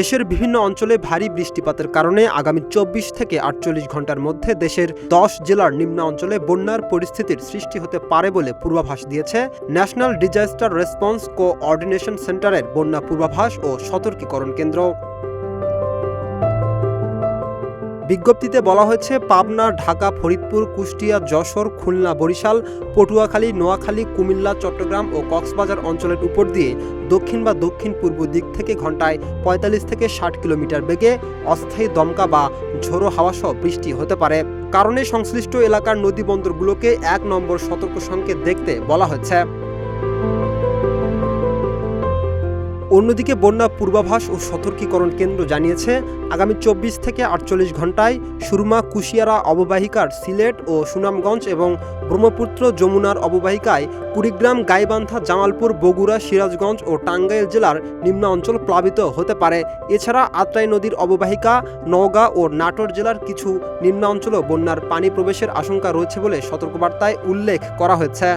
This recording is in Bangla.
দেশের বিভিন্ন অঞ্চলে ভারী বৃষ্টিপাতের কারণে আগামী ২৪ থেকে ৪৮ ঘন্টার মধ্যে দেশের ১০ জেলার নিম্ন অঞ্চলে বন্যার পরিস্থিতির সৃষ্টি হতে পারে বলে পূর্বাভাস দিয়েছে ন্যাশনাল ডিজাস্টার রেসপন্স কোঅর্ডিনেশন সেন্টারের বন্যা পূর্বাভাস ও সতর্কীকরণ কেন্দ্র। বিজ্ঞপ্তিতে বলা হয়েছে, পাবনা, ঢাকা, ফরিদপুর, কুষ্টিয়া, যশোর, খুলনা, বরিশাল, পটুয়াখালী, নোয়াখালী, কুমিল্লা, চট্টগ্রাম ও কক্সবাজার অঞ্চলের উপর দিয়ে দক্ষিণ বা দক্ষিণ পূর্ব দিক থেকে ঘন্টায় ৪৫ থেকে ৬০ কিলোমিটার বেগে অস্থায়ী দমকা বা ঝোড়ো হাওয়াসহ বৃষ্টি হতে পারে। কারণে সংশ্লিষ্ট এলাকার নদী বন্দরগুলোকে ১ নম্বর সতর্ক সংকেত দেখতে বলা হয়েছে। অন্যদিকে বন্যা পূর্বাভাস ও সতর্কীকরণ কেন্দ্র জানিয়েছে, আগামী ২৪ থেকে ৪৮ ঘন্টায় সুরমা কুশিয়ারা অববাহিকার সিলেট ও সুনামগঞ্জ এবং ব্রহ্মপুত্র যমুনার অববাহিকায় কুড়িগ্রাম, গাইবান্ধা, জামালপুর, বগুড়া, সিরাজগঞ্জ ও টাঙ্গাইল জেলার নিম্ন অঞ্চল প্লাবিত হতে পারে। এছাড়া আত্রাই নদীর অববাহিকা, নওগাঁ ও নাটোর জেলার কিছু নিম্নাঞ্চলেও বন্যার পানি প্রবেশের আশঙ্কা রয়েছে বলে সতর্কবার্তায় উল্লেখ করা হয়েছে।